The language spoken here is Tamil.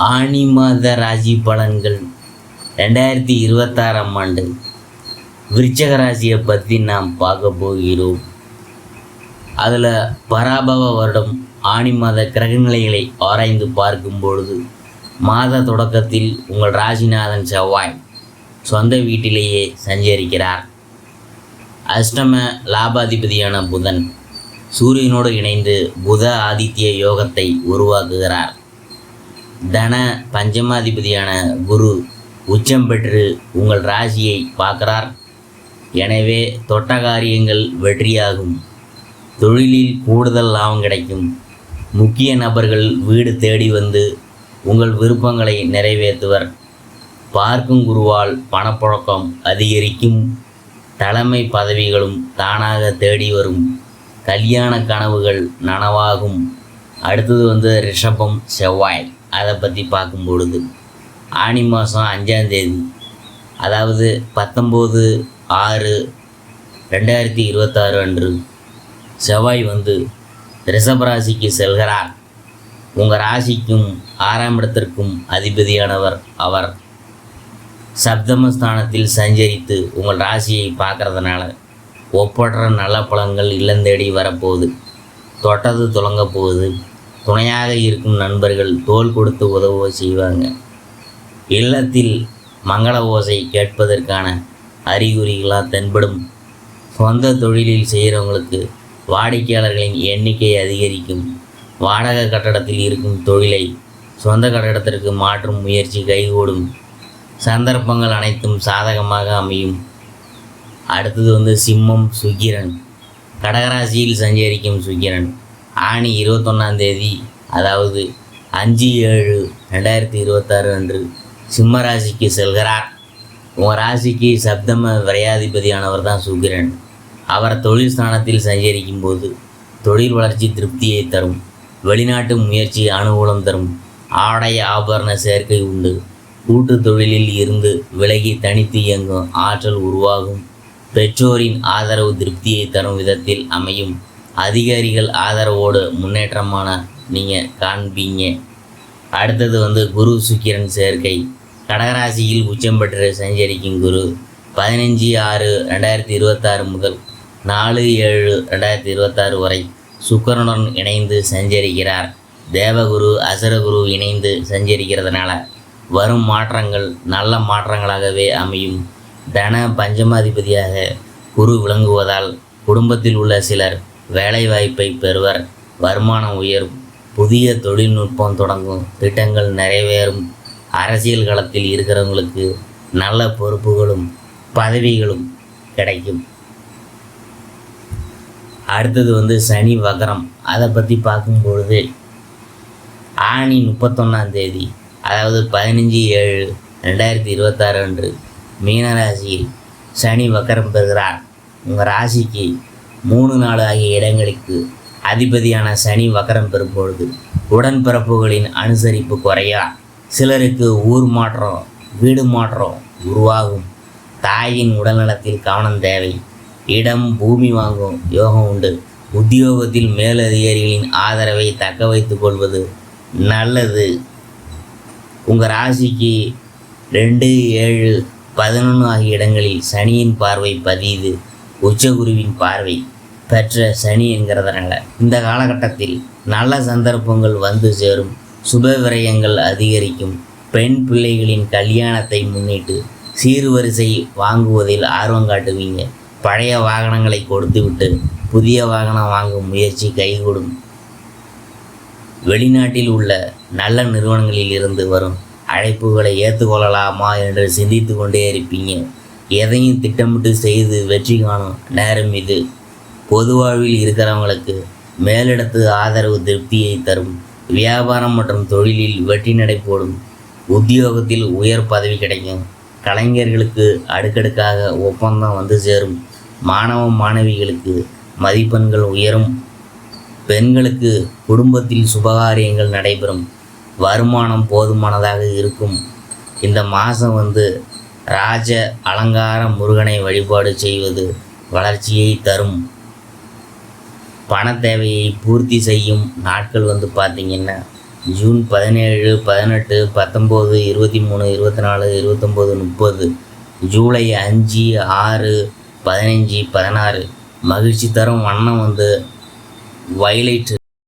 ஆனி மாத ராசி பலன்கள் 2026ஆம் ஆண்டு விருச்சிக ராசியை பற்றி நாம் பார்க்க போகிறோம். அதில் பராபவ வருடம் ஆனி மாத கிரகநிலைகளை ஆராய்ந்து பார்க்கும் பொழுது மாத தொடக்கத்தில் உங்கள் ராசிநாதன் செவ்வாய் சொந்த வீட்டிலேயே சஞ்சரிக்கிறார். அஷ்டம லாபாதிபதியான புதன் சூரியனோடு இணைந்து புத ஆதித்ய யோகத்தை உருவாக்குகிறார். தன பஞ்சமாதிபதியான குரு உச்சம் பெற்று உங்கள் ராசியை பார்க்கிறார். எனவே தொட்ட காரியங்கள் வெற்றியாகும். தொழிலில் கூடுதல் லாபம் கிடைக்கும். முக்கிய நபர்கள் வீடு தேடி வந்து உங்கள் விருப்பங்களை நிறைவேற்றுவர். பார்க்கும் குருவால் பணப்புழக்கம் அதிகரிக்கும். தலைமை பதவிகளும் தானாக தேடி வரும். கல்யாண கனவுகள் நனவாகும். அடுத்தது ரிஷபம் செவ்வாய். அதை பற்றி பார்க்கும் பொழுது ஆனி மாதம் 5ஆம் தேதி, அதாவது 19/6/2026 அன்று செவ்வாய் ரிஷபராசிக்கு செல்கிறார். உங்கள் ராசிக்கும் 6ஆம் இடத்திற்கும் அதிபதியானவர் அவர். சப்தமஸ்தானத்தில் சஞ்சரித்து உங்கள் ராசியை பார்க்கறதுனால ஒப்பற்ற நல்ல பலன்கள் இல்லந்தேடி வரப்போகுது. தொட்டது துலங்க போகுது. துணையாக இருக்கும் நண்பர்கள் தோள் கொடுத்து உதவ செய்வாங்க. இல்லத்தில் மங்கள ஓசை கேட்பதற்கான அறிகுறிகளாக தென்படும். சொந்த தொழிலில் செய்கிறவங்களுக்கு வாடிக்கையாளர்களின் எண்ணிக்கை அதிகரிக்கும். வாடகை கட்டடத்தில் இருக்கும் தொழிலை சொந்த கட்டடத்திற்கு மாற்றும் முயற்சி கைகூடும். சந்தர்ப்பங்கள் அனைத்தும் சாதகமாக அமையும். அடுத்தது சிம்மம் சுக்கிரன். கடகராசியில் சஞ்சரிக்கும் சுக்கிரன் ஆனி 21ஆம் தேதி, அதாவது 5/7/2026 அன்று சிம்ம ராசிக்கு செல்கிறார். உங்கள் ராசிக்கு சப்தம விரையாதிபதியானவர் தான் சுக்கிரன். அவர் தொழில் ஸ்தானத்தில் சஞ்சரிக்கும் போது தொழில் வளர்ச்சி திருப்தியை தரும். வெளிநாட்டு முயற்சி அனுகூலம் தரும். ஆடை ஆபரண சேர்க்கை உண்டு. கூட்டு தொழிலில் இருந்து விலகி தனித்து இயங்கும் ஆற்றல் உருவாகும். பெற்றோரின் ஆதரவு திருப்தியை தரும் விதத்தில் அமையும். அதிகாரிகள் ஆதரவோடு முன்னேற்றமான நீங்கள் காண்பீங்க. அடுத்தது குரு சுக்கிரன் சேர்க்கை. கடகராசியில் உச்சம் பெற்று சஞ்சரிக்கும் குரு 15/6/2026 முதல் 4/7/2026 வரை சுக்கிரனுடன் இணைந்து சஞ்சரிக்கிறார். தேவகுரு அசுரகுரு இணைந்து சஞ்சரிக்கிறதுனால வரும் மாற்றங்கள் நல்ல மாற்றங்களாகவே அமையும். தன பஞ்சமாதிபதியாக குரு விளங்குவதால் குடும்பத்தில் உள்ள சிலர் வேலைவாய்ப்பை பெறுவர். வருமானம் உயரும். புதிய தொழில்நுட்பம் தொடங்கும். திட்டங்கள் நிறைவேறும். அரசியல் களத்தில் இருக்கிறவங்களுக்கு நல்ல பொறுப்புகளும் பதவிகளும் கிடைக்கும். அடுத்தது சனி வக்ரம். அதை பற்றி பார்க்கும்பொழுது ஆனி 31ஆம் தேதி, அதாவது 15/7/2026 அன்று மீனராசியில் சனி வக்கரம் பெறுகிறார். உங்கள் ராசிக்கு 3, 4 ஆகிய இடங்களுக்கு அதிபதியான சனி வக்கரம் பெறும்பொழுது உடன்பிறப்புகளின் அனுசரிப்பு குறையா. சிலருக்கு ஊர் மாற்றம், வீடு மாற்றம் உருவாகும். தாயின் உடல்நலத்தில் கவனம் தேவை. இடம் பூமி வாங்கும் யோகம் உண்டு. உத்தியோகத்தில் மேலதிகாரிகளின் ஆதரவை தக்க வைத்து கொள்வது நல்லது. உங்கள் ராசிக்கு 2, 7, 11 ஆகிய இடங்களில் சனியின் பார்வை பதியுது. உச்சகுருவின் பார்வை பெற்ற சனி என்கிறதுனால இந்த காலகட்டத்தில் நல்ல சந்தர்ப்பங்கள் வந்து சேரும். சுப விரயங்கள் அதிகரிக்கும். பெண் பிள்ளைகளின் கல்யாணத்தை முன்னிட்டு சீர்வரிசை வாங்குவதில் ஆர்வம் காட்டுவீங்க. பழைய வாகனங்களை கொடுத்துவிட்டு புதிய வாகனம் வாங்கும் முயற்சி கைகூடும். வெளிநாட்டில் உள்ள நல்ல நிறுவனங்களில் இருந்து வரும் அழைப்புகளை ஏற்றுக்கொள்ளலாமா என்று சிந்தித்து கொண்டே இருப்பீங்க. எதையும் திட்டமிட்டு செய்து வெற்றி காணும் நேரம் இது. பொது வாழ்வில் இருக்கிறவங்களுக்கு மேலிடத்து ஆதரவு திருப்தியை தரும். வியாபாரம் மற்றும் தொழிலில் வெற்றி நடைபோடும். உத்தியோகத்தில் உயர் பதவி கிடைக்கும். கலைஞர்களுக்கு அடுக்கடுக்காக ஒப்பந்தம் வந்து சேரும். மாணவ மாணவிகளுக்கு மதிப்பெண்கள் உயரும். பெண்களுக்கு குடும்பத்தில் சுபகாரியங்கள் நடைபெறும். வருமானம் போதுமானதாக இருக்கும். இந்த மாதம் ராஜ அலங்கார முருகனை வழிபாடு செய்வது வளர்ச்சியை தரும். பண தேவையை பூர்த்தி செய்யும் நாட்கள் பார்த்திங்கன்னா ஜூன் 17, 18, 19, 23, 24, 29, 30, ஜூலை 5, 6, 15, 16. மகிழ்ச்சி தரும் வண்ணம் வந்து வயலட்.